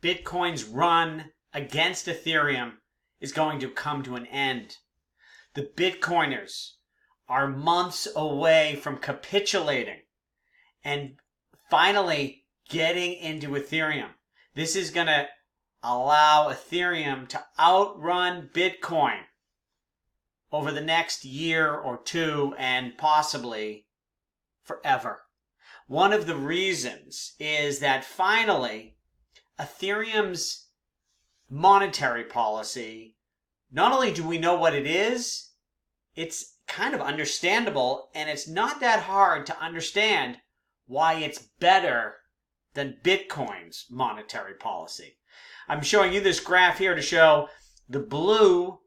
Bitcoin's run against Ethereum is going to come to an end. The Bitcoiners are months away from capitulating and finally getting into Ethereum. This is going to allow Ethereum to outrun Bitcoin over the next year or two and possibly forever. One of the reasons is that finally Ethereum's monetary policy, not only do we know what it is, it's kind of understandable, and it's not that hard to understand why it's better than Bitcoin's monetary policy. I'm showing you this graph here to show the blue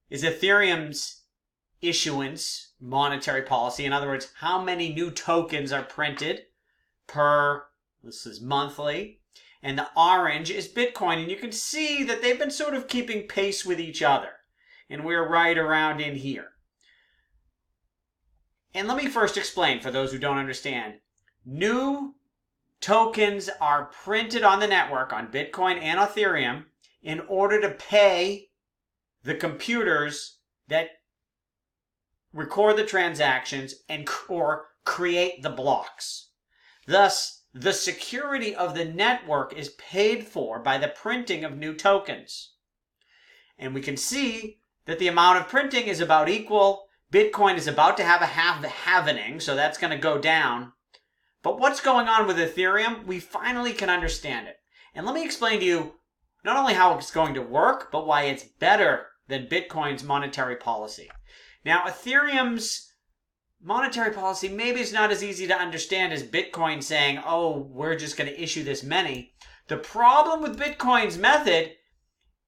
is Ethereum's issuance monetary policy. In other words, how many new tokens are printed per, this is monthly, and the orange is Bitcoin. And you can see that they've been sort of keeping pace with each other. And we're right around in here. And let me first explain for those who don't understand. New tokens are printed on the network, on Bitcoin and Ethereum, in order to pay the computers that record the transactions and or create the blocks. Thus, the security of the network is paid for by the printing of new tokens. And we can see that the amount of printing is about equal. Bitcoin is about to have a halvening, so that's going to go down. But what's going on with Ethereum? We finally can understand it. And let me explain to you not only how it's going to work, but why it's better than Bitcoin's monetary policy. Now, Ethereum's monetary policy maybe is not as easy to understand as Bitcoin saying, oh, we're just going to issue this many. The problem with Bitcoin's method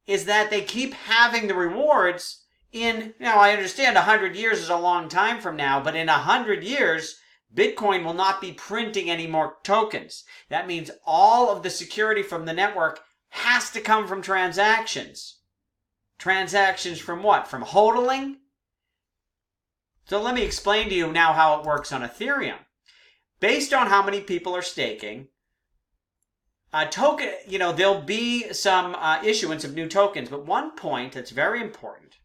is that they keep having the rewards in, I understand 100 years is a long time from now, but in 100 years, Bitcoin will not be printing any more tokens. That means all of the security from the network has to come from transactions. Transactions from what? From hodling? So let me explain to you now how it works on Ethereum. Based on how many people are staking, a token, there'll be some issuance of new tokens. But one point that's very important,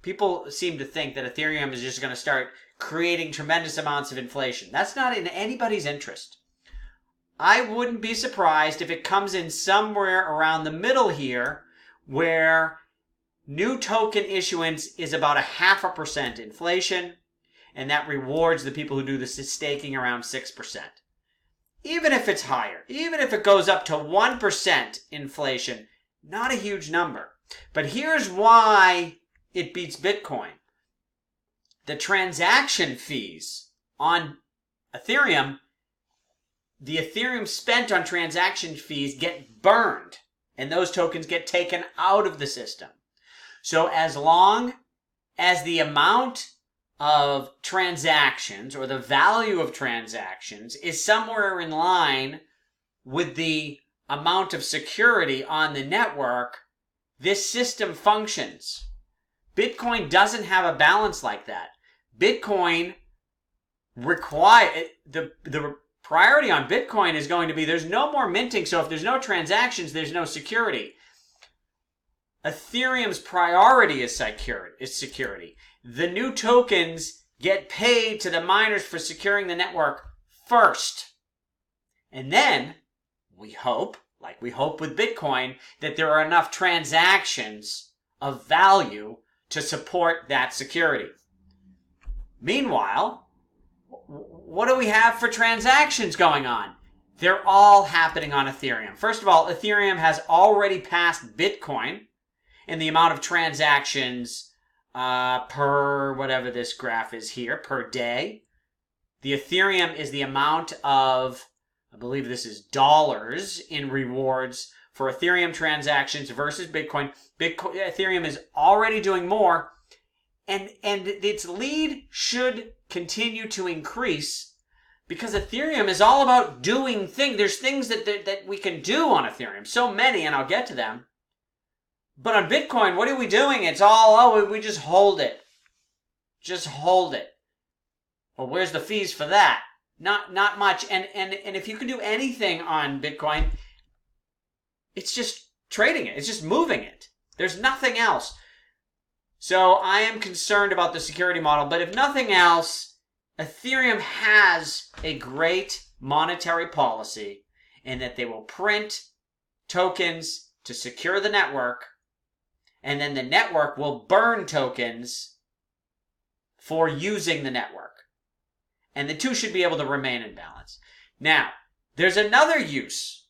people seem to think that Ethereum is just going to start creating tremendous amounts of inflation. That's not in anybody's interest. I wouldn't be surprised if it comes in somewhere around the middle here, where new token issuance is about 0.5% inflation, and that rewards the people who do the staking around 6%. Even if it's higher, even if it goes up to 1% inflation, not a huge number. But here's why it beats Bitcoin. The transaction fees on Ethereum, the Ethereum spent on transaction fees get burned, and those tokens get taken out of the system. So as long as the amount of transactions or the value of transactions is somewhere in line with the amount of security on the network, this system functions. Bitcoin doesn't have a balance like that. Bitcoin the priority on Bitcoin is going to be there's no more minting, so if there's no transactions, there's no security. Ethereum's priority is security. The new tokens get paid to the miners for securing the network first. And then we hope, like we hope with Bitcoin, that there are enough transactions of value to support that security. Meanwhile, what do we have for transactions going on? They're all happening on Ethereum. First of all, Ethereum has already passed Bitcoin in the amount of transactions per whatever this graph is here, per day. The Ethereum is the amount of, I believe this is dollars in rewards for Ethereum transactions versus Bitcoin. Ethereum is already doing more, and its lead should continue to increase because Ethereum is all about doing things. There's things that we can do on Ethereum, so many, and I'll get to them. But on Bitcoin, what are we doing? It's all, we just hold it. Just hold it. Well, where's the fees for that? Not much. And if you can do anything on Bitcoin, it's just trading it. It's just moving it. There's nothing else. So I am concerned about the security model, but if nothing else, Ethereum has a great monetary policy in that they will print tokens to secure the network, and then the network will burn tokens for using the network. And the two should be able to remain in balance. Now, there's another use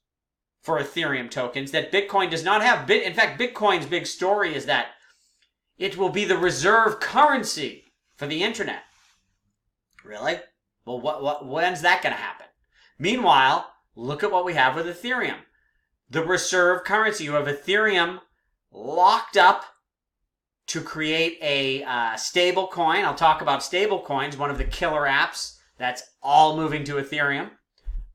for Ethereum tokens that Bitcoin does not have. In fact, Bitcoin's big story is that it will be the reserve currency for the internet. Really? Well, when's that going to happen? Meanwhile, look at what we have with Ethereum. The reserve currency. You have Ethereum locked up to create a stable coin. I'll talk about stable coins, one of the killer apps that's all moving to Ethereum.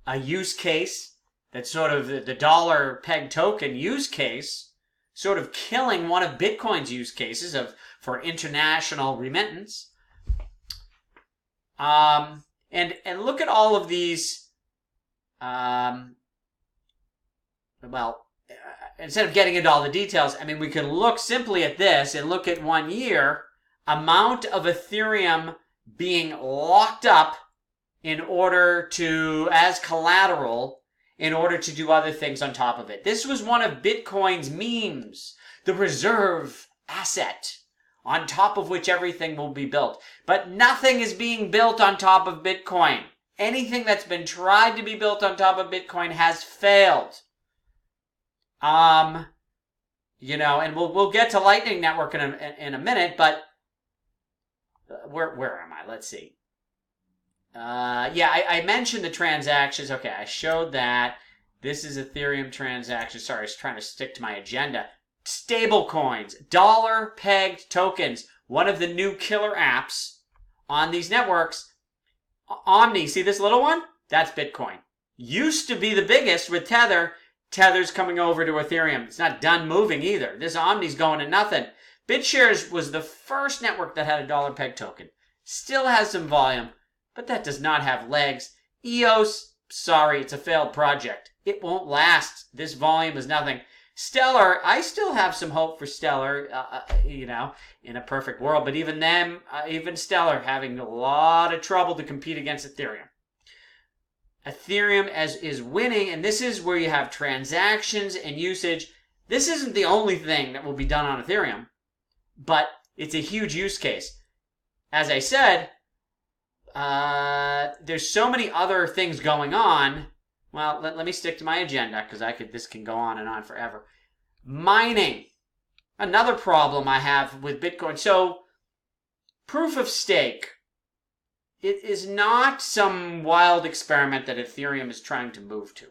A use case that's sort of the dollar peg token use case, sort of killing one of Bitcoin's use cases for international remittance. And look at all of these. Instead of getting into all the details, I mean, we can look simply at this and look at 1 year amount of Ethereum being locked up in order to, as collateral, in order to do other things on top of it. This was one of Bitcoin's memes, the reserve asset on top of which everything will be built. But nothing is being built on top of Bitcoin. Anything that's been tried to be built on top of Bitcoin has failed. And we'll get to Lightning Network in a minute, but where am I? Let's see. I mentioned the transactions. Okay, I showed that. This is Ethereum transactions. Sorry, I was trying to stick to my agenda. Stable coins, dollar-pegged tokens. One of the new killer apps on these networks. Omni, see this little one? That's Bitcoin. Used to be the biggest with Tether. Tether's coming over to Ethereum. It's not done moving either. This Omni's going to nothing. BitShares was the first network that had a dollar peg token. Still has some volume, but that does not have legs. EOS, sorry, it's a failed project. It won't last. This volume is nothing. Stellar, I still have some hope for Stellar, in a perfect world. But even them, even Stellar, having a lot of trouble to compete against Ethereum. Ethereum is winning, and this is where you have transactions and usage. This isn't the only thing that will be done on Ethereum, but it's a huge use case. As I said, there's so many other things going on. Well, let me stick to my agenda because this can go on and on forever. Mining, another problem I have with Bitcoin. So, proof of stake. It is not some wild experiment that Ethereum is trying to move to.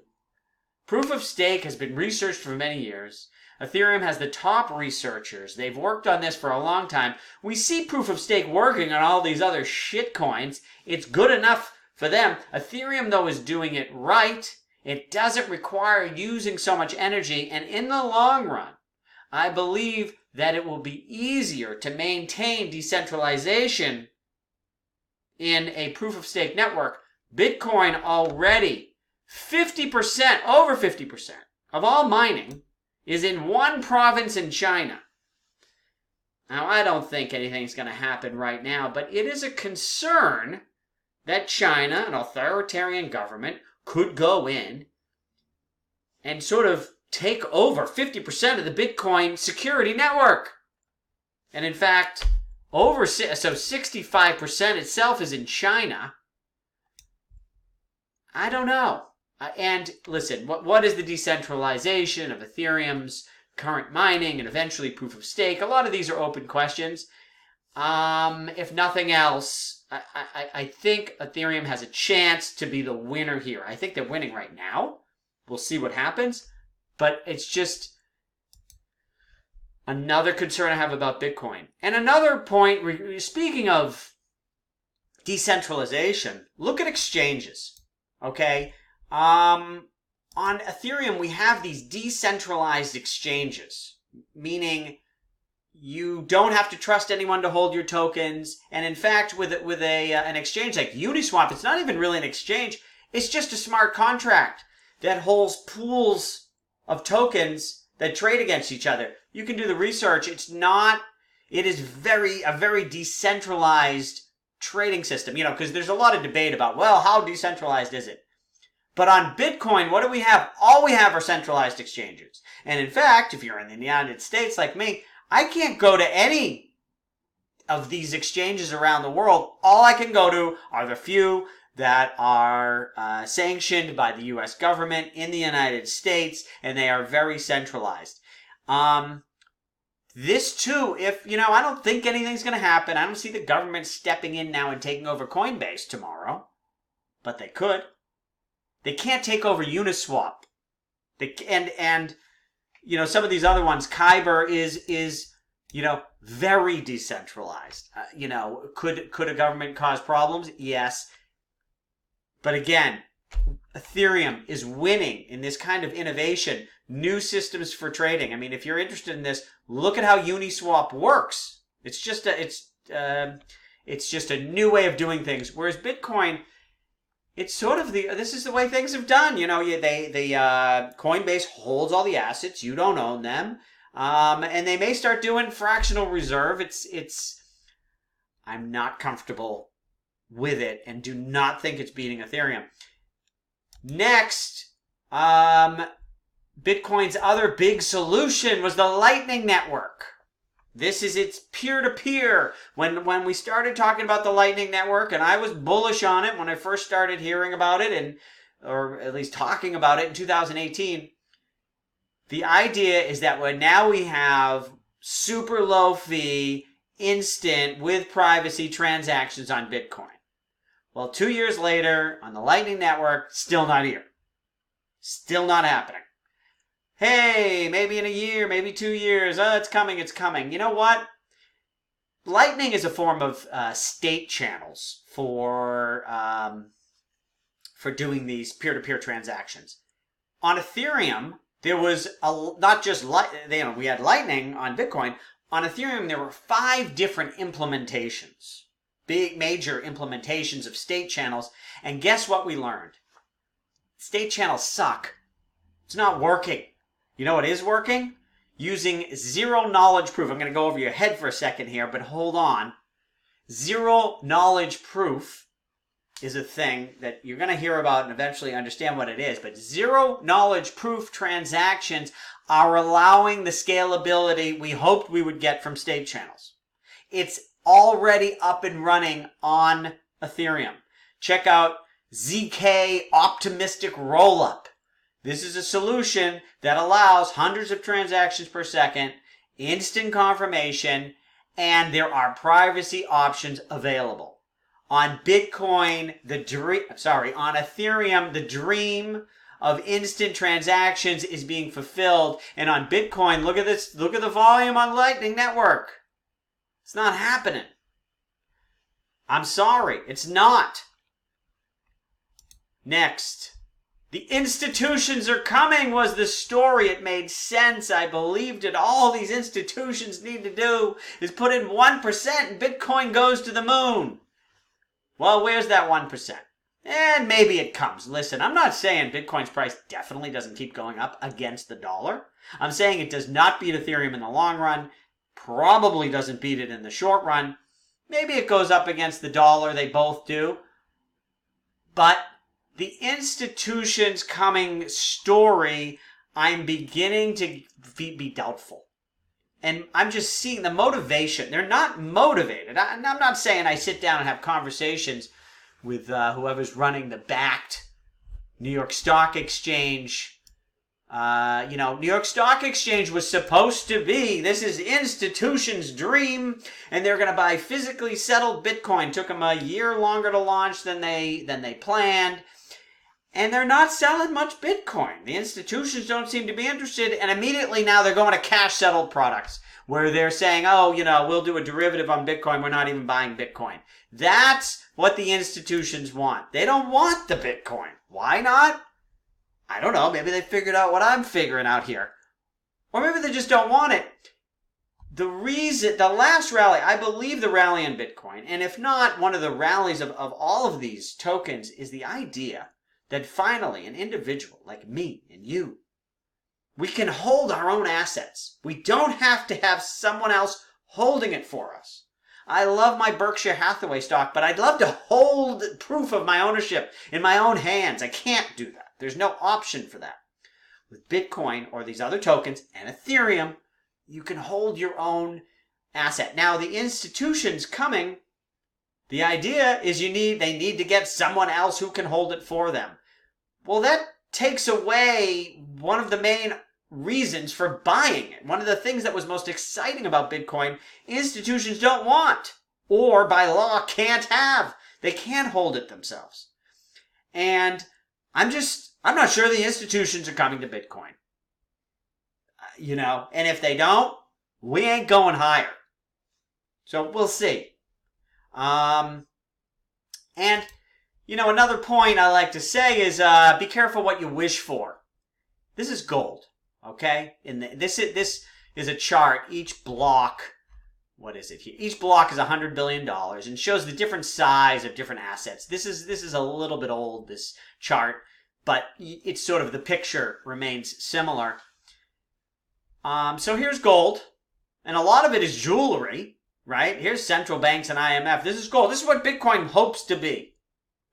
Proof of stake has been researched for many years. Ethereum has the top researchers. They've worked on this for a long time. We see proof of stake working on all these other shit coins. It's good enough for them. Ethereum, though, is doing it right. It doesn't require using so much energy. And in the long run, I believe that it will be easier to maintain decentralization in a proof-of-stake network. Bitcoin already, 50%, over 50% of all mining is in one province in China. Now, I don't think anything's going to happen right now, but it is a concern that China, an authoritarian government, could go in and sort of take over 50% of the Bitcoin security network. And in fact, so 65% itself is in China. I don't know. And listen, what is the decentralization of Ethereum's current mining and eventually proof of stake? A lot of these are open questions. If nothing else, I think Ethereum has a chance to be the winner here. I think they're winning right now. We'll see what happens. But it's just another concern I have about Bitcoin. And another point, speaking of decentralization, look at exchanges. Okay? On Ethereum, we have these decentralized exchanges, meaning you don't have to trust anyone to hold your tokens. And in fact, with an exchange like Uniswap, it's not even really an exchange. It's just a smart contract that holds pools of tokens that trade against each other. You can do the research. It is a very decentralized trading system, because there's a lot of debate about, well, how decentralized is it? But on Bitcoin, what do we have? All we have are centralized exchanges. And in fact, if you're in the United States like me, I can't go to any of these exchanges around the world. All I can go to are the few that are sanctioned by the U.S. government in the United States, and they are very centralized. This too, I don't think anything's going to happen. I don't see the government stepping in now and taking over Coinbase tomorrow, but they could. They can't take over Uniswap. And some of these other ones, Kyber is very decentralized. Could a government cause problems? Yes. But again, Ethereum is winning in this kind of innovation, new systems for trading. I mean, if you're interested in this, look at how Uniswap works. It's just a new way of doing things. Whereas Bitcoin, it's sort of this is the way things have done. Coinbase holds all the assets. You don't own them. And they may start doing fractional reserve. I'm not comfortable with it and do not think it's beating Ethereum. Next, Bitcoin's other big solution was the Lightning Network. This is its peer-to-peer. When we started talking about the Lightning Network, and I was bullish on it when I first started hearing about it, or at least talking about it in 2018, the idea is that now we have super low fee, instant, with privacy transactions on Bitcoin. Well, 2 years later, on the Lightning Network, still not here. Still not happening. Hey, maybe in a year, maybe 2 years. Oh, it's coming, it's coming. You know what? Lightning is a form of state channels for doing these peer-to-peer transactions. On Ethereum, there was not just we had Lightning on Bitcoin. On Ethereum, there were 5 different implementations. Big, major implementations of state channels. And guess what we learned? State channels suck. It's not working. You know what is working? Using zero knowledge proof. I'm going to go over your head for a second here, but hold on. Zero knowledge proof is a thing that you're going to hear about and eventually understand what it is. But zero knowledge proof transactions are allowing the scalability we hoped we would get from state channels. It's already up and running on Ethereum. Check out ZK Optimistic Rollup. This is a solution that allows hundreds of transactions per second, instant confirmation, and there are privacy options available. On Bitcoin, on Ethereum, the dream of instant transactions is being fulfilled. And on Bitcoin, look at this, look at the volume on Lightning Network. It's not happening. I'm sorry, it's not. Next. The institutions are coming was the story. It made sense. I believed it. All these institutions need to do is put in 1% and Bitcoin goes to the moon. Well, where's that 1%? And maybe it comes. Listen, I'm not saying Bitcoin's price definitely doesn't keep going up against the dollar. I'm saying it does not beat Ethereum in the long run. Probably doesn't beat it in the short run. Maybe it goes up against the dollar. They both do. But the institutions coming story, I'm beginning to be doubtful. And I'm just seeing the motivation. They're not motivated. I'm not saying I sit down and have conversations with whoever's running the backed New York Stock Exchange. New York Stock Exchange was supposed to be, this is institutions' dream, and they're going to buy physically settled Bitcoin. Took them a year longer to launch than they planned. And they're not selling much Bitcoin. The institutions don't seem to be interested. And immediately now they're going to cash-settled products where they're saying, we'll do a derivative on Bitcoin. We're not even buying Bitcoin. That's what the institutions want. They don't want the Bitcoin. Why not? I don't know. Maybe they figured out what I'm figuring out here. Or maybe they just don't want it. The last rally, I believe the rally in Bitcoin, and if not, one of the rallies of all of these tokens is the idea that finally an individual like me and you We can hold our own assets. We don't have to have someone else holding it for us. I love my Berkshire Hathaway stock, but I'd love to hold proof of my ownership in my own hands. I can't do that. There's no option for that. With Bitcoin or these other tokens and Ethereum, you can hold your own asset. Now, the institutions coming, the idea is they need to get someone else who can hold it for them. Well, that takes away one of the main reasons for buying it. One of the things that was most exciting about Bitcoin, institutions don't want, or by law can't have. They can't hold it themselves. And I'm not sure the institutions are coming to Bitcoin. And if they don't, we ain't going higher. So we'll see. And another point I like to say is be careful what you wish for. This is gold, okay? This is a chart. Each block, what is it here? Each block is $100 billion and shows the different size of different assets. This is a little bit old, this chart, but it's sort of the picture remains similar. So here's gold, and a lot of it is jewelry, right? Here's central banks and IMF. This is gold. This is what Bitcoin hopes to be.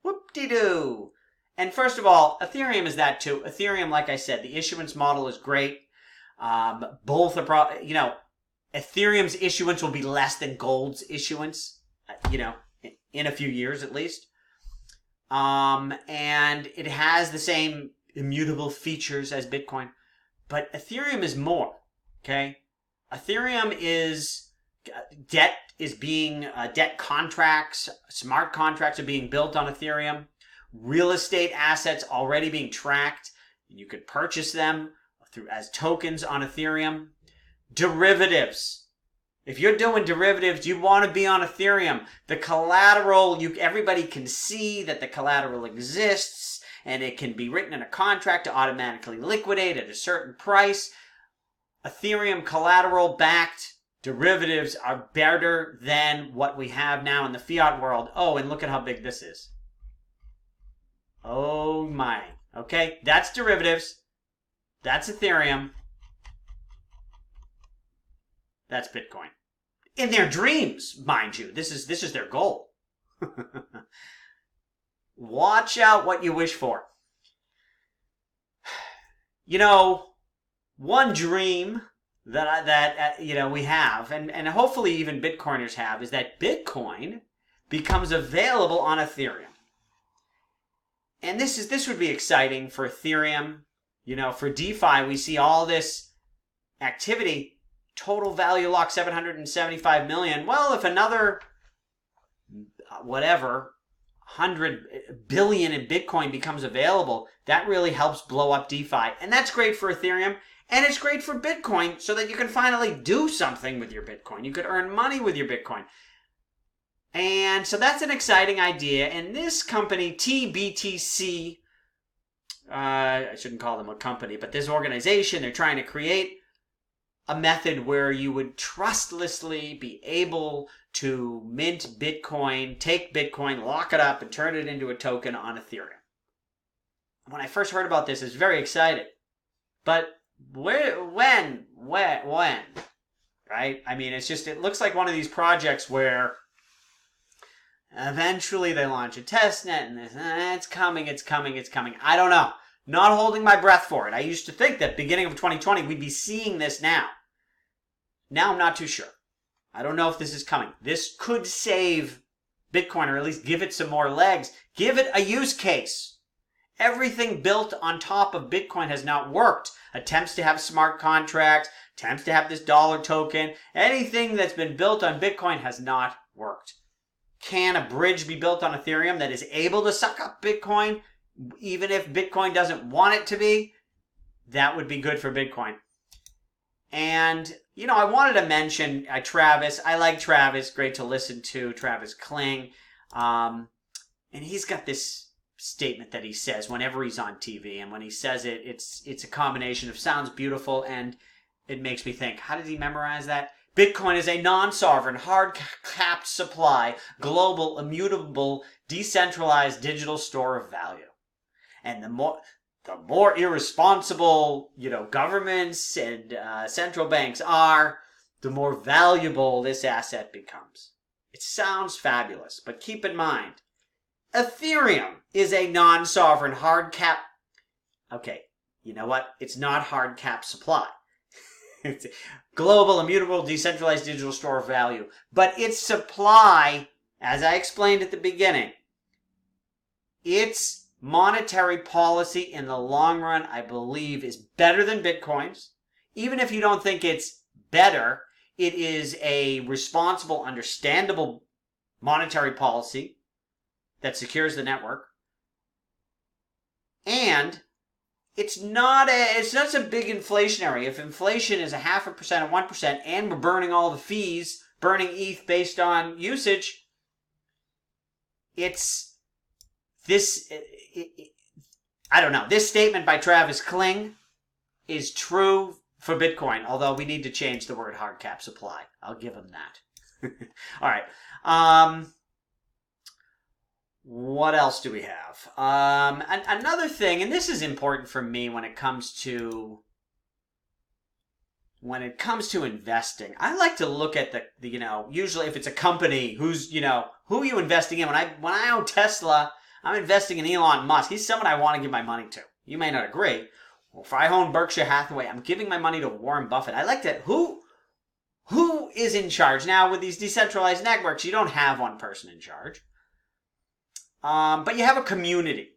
Whoop-de-doo. And first of all, Ethereum is that too. Ethereum, like I said, the issuance model is great. Both are, Ethereum's issuance will be less than gold's issuance, in a few years at least. And it has the same immutable features as Bitcoin. But Ethereum is more, okay? Ethereum is debt contracts, smart contracts are being built on Ethereum. Real estate assets already being tracked. You could purchase them as tokens on Ethereum. Derivatives. If you're doing derivatives, you want to be on Ethereum. The collateral, everybody can see that the collateral exists, and it can be written in a contract to automatically liquidate at a certain price. Ethereum collateral-backed derivatives are better than what we have now in the fiat world. Oh, and look at how big this is. Oh my. Okay, that's derivatives. That's Ethereum. That's Bitcoin. In their dreams, mind you. This is their goal. Watch out what you wish for. One dream that we have, and hopefully even Bitcoiners have, is that Bitcoin becomes available on Ethereum. And this would be exciting for Ethereum. For DeFi, we see all this activity. Total value lock $775 million. Well, if another 100 billion in Bitcoin becomes available, that really helps blow up DeFi. And that's great for Ethereum. And it's great for Bitcoin so that you can finally do something with your Bitcoin. You could earn money with your Bitcoin. And so that's an exciting idea. And this company, TBTC, I shouldn't call them a company, but this organization, they're trying to create a method where you would trustlessly be able to mint Bitcoin, take Bitcoin, lock it up, and turn it into a token on Ethereum. When I first heard about this, I was very excited. But when? Right? I mean, it looks like one of these projects where eventually they launch a testnet and it's coming. I don't know. Not holding my breath for it. I used to think that beginning of 2020, we'd be seeing this now. Now I'm not too sure. I don't know if this is coming. This could save Bitcoin, or at least give it some more legs. Give it a use case. Everything built on top of Bitcoin has not worked. Attempts to have smart contracts, attempts to have this dollar token, anything that's been built on Bitcoin has not worked. Can a bridge be built on Ethereum that is able to suck up Bitcoin, even if Bitcoin doesn't want it to be? That would be good for Bitcoin. And, I wanted to mention Travis. I like Travis. Great to listen to. Travis Kling. And he's got this statement that he says whenever he's on TV. And when he says it, it's a combination of sounds beautiful and it makes me think, how did he memorize that? Bitcoin is a non-sovereign, hard-capped supply, global, immutable, decentralized digital store of value. And the the more irresponsible, governments and central banks are, the more valuable this asset becomes. It sounds fabulous, but keep in mind, Ethereum is a non-sovereign hard cap. Okay, you know what? It's not hard cap supply. It's global, immutable, decentralized digital store of value. But its supply, as I explained at the beginning, its monetary policy in the long run, I believe, is better than Bitcoin's. Even if you don't think it's better, it is a responsible, understandable monetary policy that secures the network. And it's not a big inflationary. If inflation is 0.5% or 1%, and we're burning all the fees, burning ETH based on usage, I don't know. This statement by Travis Kling is true for Bitcoin, although we need to change the word hard cap supply. I'll give him that. All right. What else do we have? Another thing, and this is important for me when it comes to investing. I like to look at the usually if it's a company who's, who are you investing in? When I own Tesla, I'm investing in Elon Musk. He's someone I want to give my money to. You may not agree. Well, if I own Berkshire Hathaway, I'm giving my money to Warren Buffett. I like that. Who is in charge? Now, with these decentralized networks, you don't have one person in charge. But you have a community.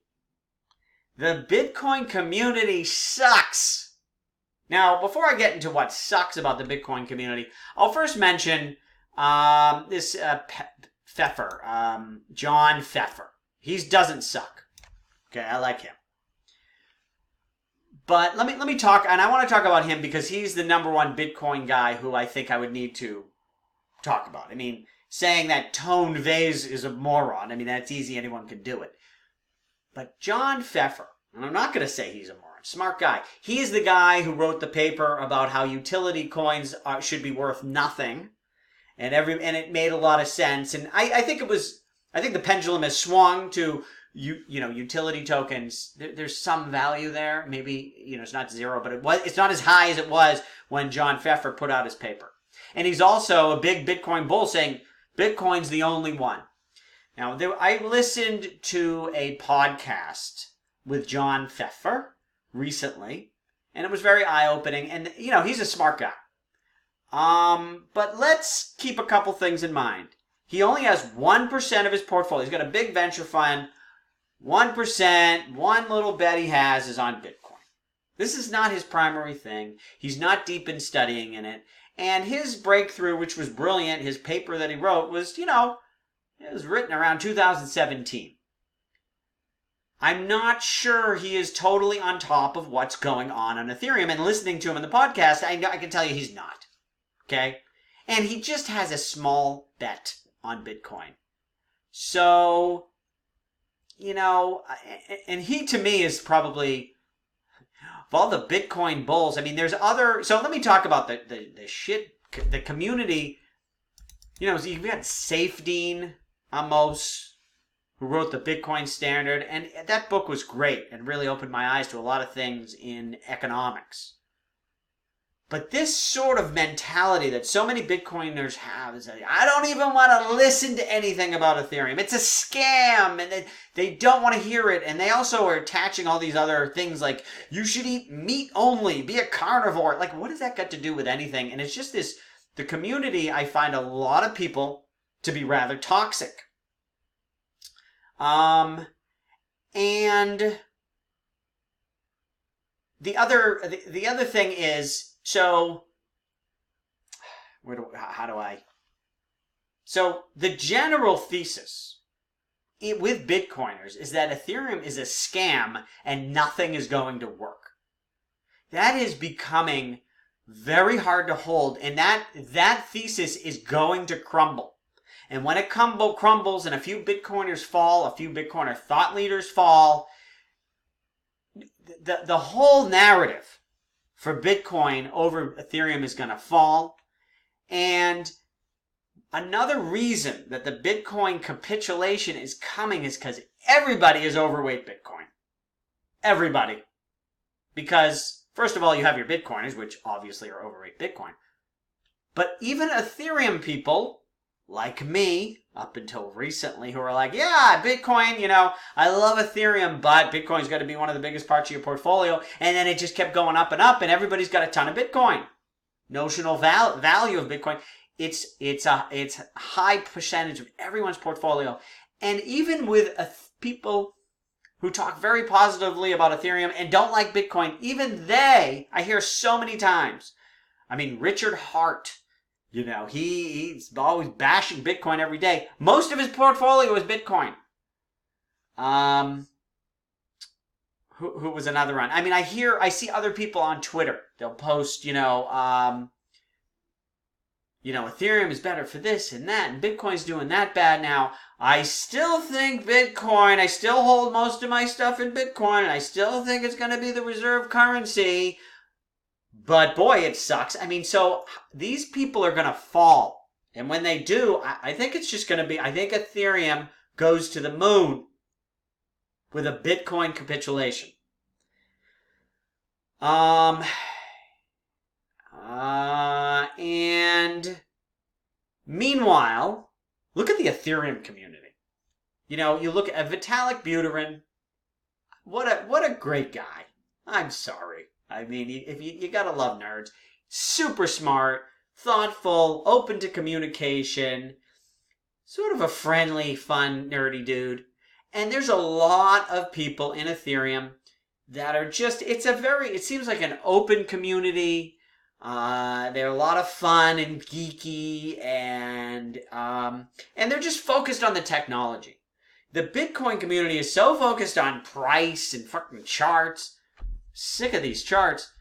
The Bitcoin community sucks. Now, before I get into what sucks about the Bitcoin community, I'll first mention this pfeffer, John Pfeffer. He doesn't suck. Okay, I like him. But let me talk, and I want to talk about him because he's the number one Bitcoin guy who I think I would need to talk about. I mean, saying that Tone Vase is a moron, I mean, that's easy, anyone can do it. But John Pfeffer, and I'm not going to say he's a moron, smart guy. He is the guy who wrote the paper about how utility coins should be worth nothing, and it made a lot of sense. And I think the pendulum has swung to utility tokens. There's some value there. Maybe it's not zero, but it's not as high as it was when John Pfeffer put out his paper. And he's also a big Bitcoin bull, saying Bitcoin's the only one. Now, I listened to a podcast with John Pfeffer recently, and it was very eye-opening. And he's a smart guy. But let's keep a couple things in mind. He only has 1% of his portfolio. He's got a big venture fund. 1%, one little bet he has is on Bitcoin. This is not his primary thing. He's not deep in studying in it. And his breakthrough, which was brilliant, his paper that he wrote was, it was written around 2017. I'm not sure he is totally on top of what's going on Ethereum. And listening to him in the podcast, I can tell you he's not. Okay? And he just has a small bet on Bitcoin. So, and he to me is probably, of all the Bitcoin bulls, I mean, there's other, so let me talk about the community. You've got Saifdean Amos, who wrote the Bitcoin Standard, and that book was great and really opened my eyes to a lot of things in economics. But this sort of mentality that so many Bitcoiners have is that I don't even want to listen to anything about Ethereum. It's a scam, and they don't want to hear it. And they also are attaching all these other things like you should eat meat only, be a carnivore. Like, what does that got to do with anything? And it's just the community, I find a lot of people to be rather toxic. And the other thing is, so the general thesis with Bitcoiners is that Ethereum is a scam and nothing is going to work. That is becoming very hard to hold, and that thesis is going to crumble. And when it crumbles and a few Bitcoiners fall, a few Bitcoiner thought leaders fall, the whole narrative for Bitcoin over Ethereum is going to fall. And another reason that the Bitcoin capitulation is coming is because everybody is overweight Bitcoin. Everybody. Because, first of all, you have your Bitcoiners, which obviously are overweight Bitcoin. But even Ethereum people, like me, up until recently, who are like, yeah, Bitcoin, I love Ethereum, but Bitcoin's got to be one of the biggest parts of your portfolio. And then it just kept going up, and everybody's got a ton of Bitcoin. Notional value of Bitcoin, it's a high percentage of everyone's portfolio. And even with people who talk very positively about Ethereum and don't like Bitcoin, even they, I hear so many times. I mean, Richard Hart, he's always bashing Bitcoin every day. Most of his portfolio is Bitcoin. Who was another one? I mean, I see other people on Twitter. They'll post, Ethereum is better for this and that, and Bitcoin's doing that bad now. I still think Bitcoin, I still hold most of my stuff in Bitcoin, and I still think it's going to be the reserve currency. But boy, it sucks. I mean, so these people are going to fall. And when they do, I think it's just going to be, I think Ethereum goes to the moon with a Bitcoin capitulation. And meanwhile, look at the Ethereum community. You look at Vitalik Buterin. What a great guy. I'm sorry. I mean, if you gotta love nerds. Super smart, thoughtful, open to communication, sort of a friendly, fun, nerdy dude. And there's a lot of people in Ethereum that are just, it seems like an open community. They're a lot of fun and geeky, and they're just focused on the technology. The Bitcoin community is so focused on price and fucking charts. Sick of these charts.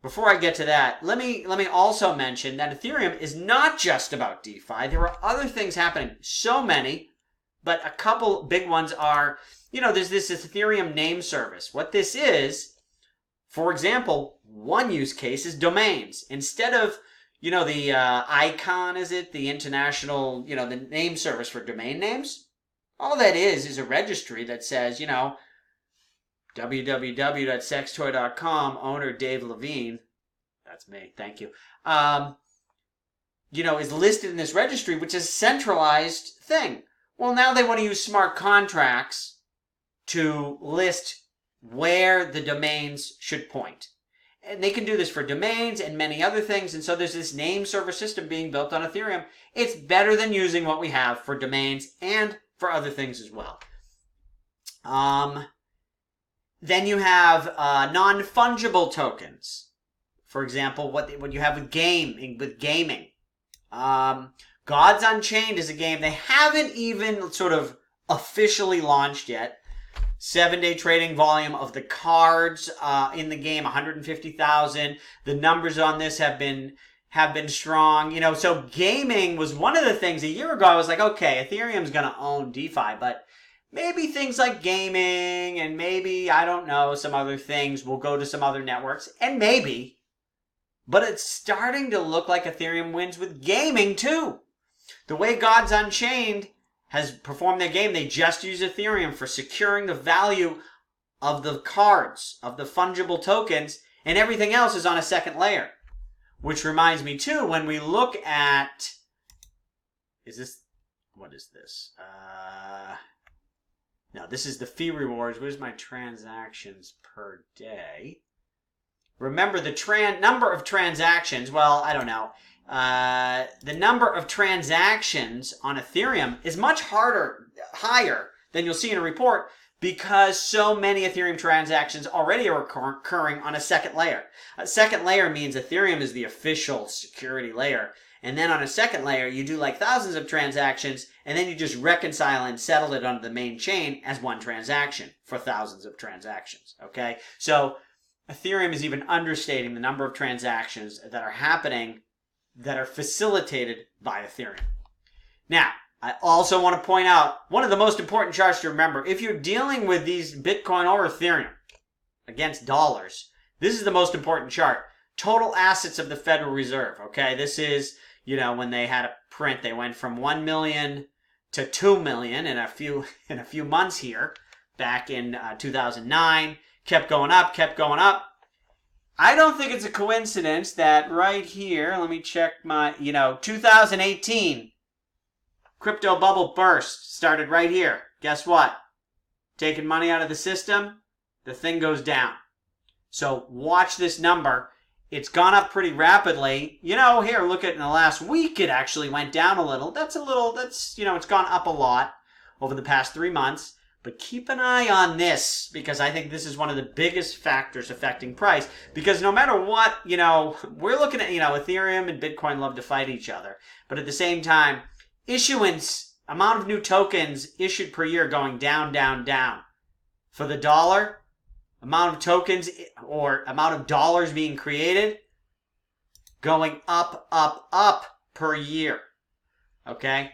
Before I get to that, let me also mention that Ethereum is not just about DeFi. There are other things happening. So many, but a couple big ones are, there's this Ethereum Name Service. What this is, for example, one use case is domains. Instead of, the ICON, the international, the name service for domain names, all that is a registry that says, www.sextoy.com, owner Dave Levine, that's me, thank you, is listed in this registry, which is a centralized thing. Well, now they want to use smart contracts to list where the domains should point. And they can do this for domains and many other things. And so there's this name server system being built on Ethereum. It's better than using what we have for domains and for other things as well. Then you have non-fungible tokens. For example, what you have with gaming. Gods Unchained is a game they haven't even sort of officially launched yet. 7-day trading volume of the cards in the game, 150,000. The numbers on this have been strong. So gaming was one of the things a year ago I was like, okay, Ethereum's going to own DeFi, but maybe things like gaming and maybe, I don't know, some other things will go to some other networks, and maybe. But it's starting to look like Ethereum wins with gaming too. The way Gods Unchained has performed their game, they just use Ethereum for securing the value of the cards, of the fungible tokens, and everything else is on a second layer. Which reminds me too, when we look at, what is this? No, this is the fee rewards. Where's my transactions per day? Remember the number of transactions, well, I don't know. The number of transactions on Ethereum is much higher than you'll see in a report because so many Ethereum transactions already are occurring on a second layer. A second layer means Ethereum is the official security layer. And then on a second layer, you do like thousands of transactions, and then you just reconcile and settle it onto the main chain as one transaction for thousands of transactions, okay? So Ethereum is even understating the number of transactions that are happening that are facilitated by Ethereum. Now, I also want to point out one of the most important charts to remember. If you're dealing with these Bitcoin or Ethereum against dollars, this is the most important chart. Total assets of the Federal Reserve, okay? This is, when they had a print, they went from 1 million to 2 million in a few months here, back in 2009. kept going up, kept going up. I don't think it's a coincidence that right here, let me check my, 2018, crypto bubble burst started right here. Guess what? Taking money out of the system, the thing goes down. So watch this number. It's gone up pretty rapidly. Here, look at in the last week, it actually went down a little. That's, it's gone up a lot over the past 3 months. But keep an eye on this, because I think this is one of the biggest factors affecting price. Because no matter what, we're looking at, Ethereum and Bitcoin love to fight each other. But at the same time, issuance, amount of new tokens issued per year going down, down, down. For the dollar, amount of tokens or amount of dollars being created going up, up, up per year. Okay?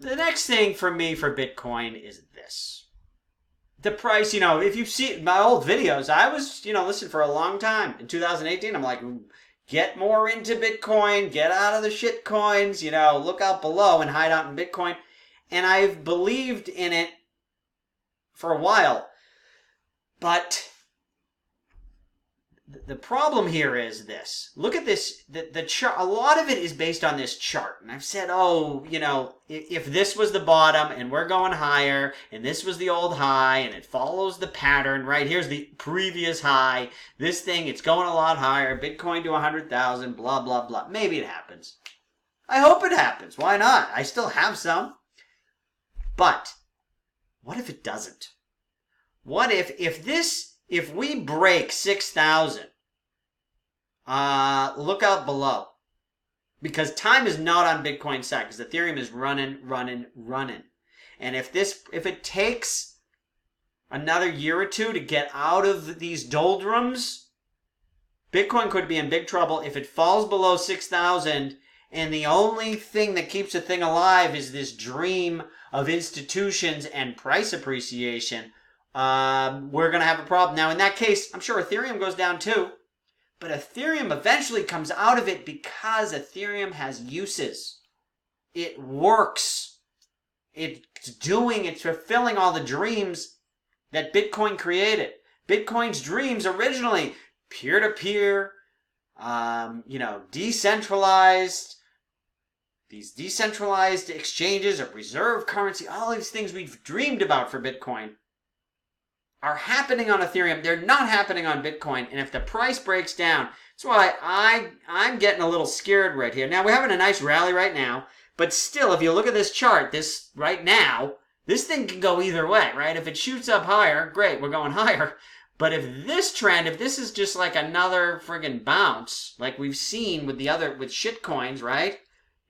The next thing for me for Bitcoin is this. The price, if you see my old videos, I was, listening for a long time. In 2018, I'm like, get more into Bitcoin, get out of the shit coins, look out below and hide out in Bitcoin. And I've believed in it for a while. But the problem here is this. Look at this. The chart, a lot of it is based on this chart. And I've said, if this was the bottom and we're going higher and this was the old high and it follows the pattern, right? Here's the previous high. This thing, it's going a lot higher. Bitcoin to 100,000, blah, blah, blah. Maybe it happens. I hope it happens. Why not? I still have some. But what if it doesn't? What if we break 6,000, look out below. Because time is not on Bitcoin's side, because Ethereum is running. And if it takes another year or two to get out of these doldrums, Bitcoin could be in big trouble. If it falls below 6,000, and the only thing that keeps the thing alive is this dream of institutions and price appreciation, we're going to have a problem. Now, in that case, I'm sure Ethereum goes down too. But Ethereum eventually comes out of it because Ethereum has uses. It works. It's fulfilling all the dreams that Bitcoin created. Bitcoin's dreams originally, peer-to-peer, decentralized, these decentralized exchanges of reserve currency, all these things we've dreamed about for Bitcoin are happening on Ethereum. They're not happening on Bitcoin. And if the price breaks down, that's why I'm getting a little scared right here. Now, we're having a nice rally right now, but still, if you look at this chart, this right now, this thing can go either way, right? If it shoots up higher, great, we're going higher. But if this is just like another friggin' bounce, like we've seen with with shit coins, right?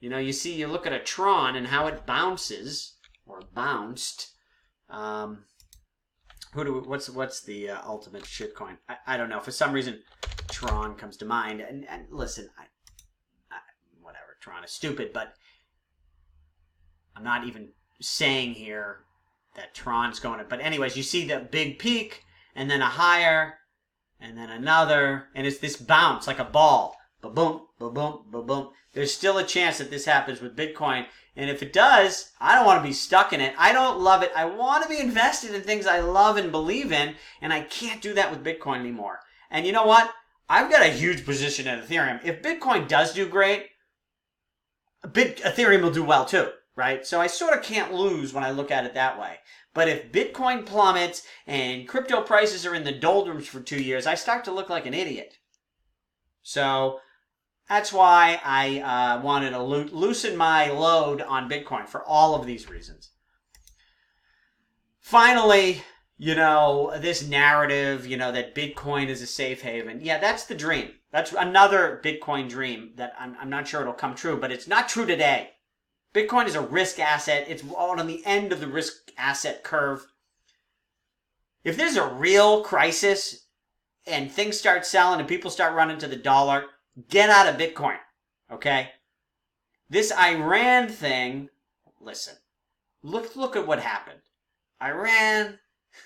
You look at a Tron and how it bounces, or bounced. What's the ultimate shitcoin? I don't know. For some reason, Tron comes to mind. And listen, whatever. Tron is stupid, but I'm not even saying here that Tron's going to. But anyways, you see the big peak, and then a higher, and then another, and it's this bounce like a ball. Ba-boom, ba-boom, ba-boom. There's still a chance that this happens with Bitcoin. And if it does, I don't want to be stuck in it. I don't love it. I want to be invested in things I love and believe in, and I can't do that with Bitcoin anymore. And you know what? I've got a huge position in Ethereum. If Bitcoin does do great, Ethereum will do well too, right? So I sort of can't lose when I look at it that way. But if Bitcoin plummets and crypto prices are in the doldrums for 2 years, I start to look like an idiot. So that's why I wanted to loosen my load on Bitcoin for all of these reasons. Finally, this narrative, that Bitcoin is a safe haven. Yeah, that's the dream. That's another Bitcoin dream that I'm not sure it'll come true, but it's not true today. Bitcoin is a risk asset. It's on the end of the risk asset curve. If there's a real crisis and things start selling and people start running to the dollar, get out of Bitcoin, okay? This Iran thing, listen, look at what happened. Iran,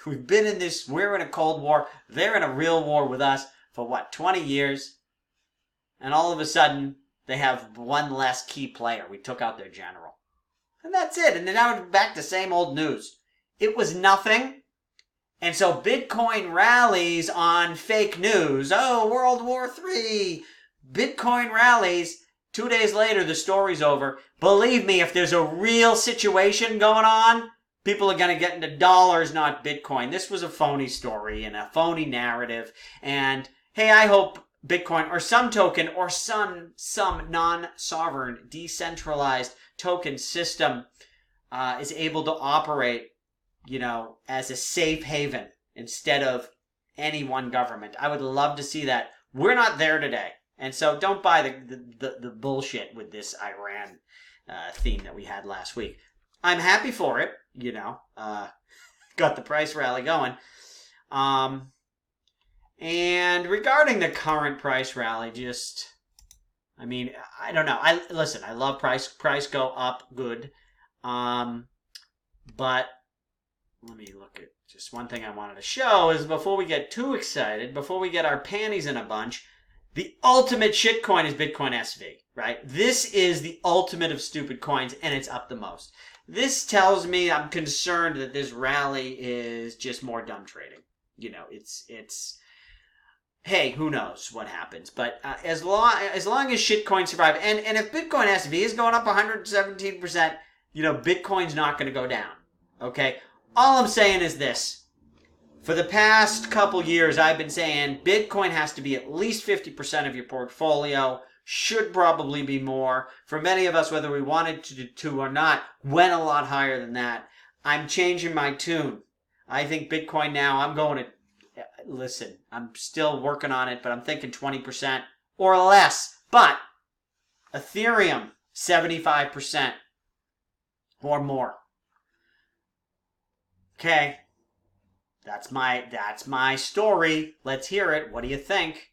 we've been in this, we're in a Cold War, they're in a real war with us for 20 years? And all of a sudden, they have one less key player. We took out their general. And that's it. And then now we're back to same old news. It was nothing. And so Bitcoin rallies on fake news. Oh, World War III. Bitcoin rallies. 2 days later, the story's over. Believe me, if there's a real situation going on, people are going to get into dollars, not Bitcoin. This was a phony story and a phony narrative. And hey, I hope Bitcoin or some token or some non-sovereign decentralized token system is able to operate, as a safe haven instead of any one government. I would love to see that. We're not there today. And so don't buy the bullshit with this Iran theme that we had last week. I'm happy for it, got the price rally going. And regarding the current price rally, I don't know. I love price go up, good. But let me look at just one thing I wanted to show is before we get too excited, before we get our panties in a bunch, the ultimate shitcoin is Bitcoin SV, right? This is the ultimate of stupid coins, and it's up the most. This tells me I'm concerned that this rally is just more dumb trading. It's hey, who knows what happens? But as long as shitcoins survive, and if Bitcoin SV is going up 117%, Bitcoin's not going to go down. Okay? All I'm saying is this. For the past couple years, I've been saying Bitcoin has to be at least 50% of your portfolio. Should probably be more. For many of us, whether we wanted to or not, went a lot higher than that. I'm changing my tune. I think Bitcoin now, I'm going to... Listen, I'm still working on it, but I'm thinking 20% or less. But Ethereum, 75% or more. Okay. That's my story. Let's hear it. What do you think?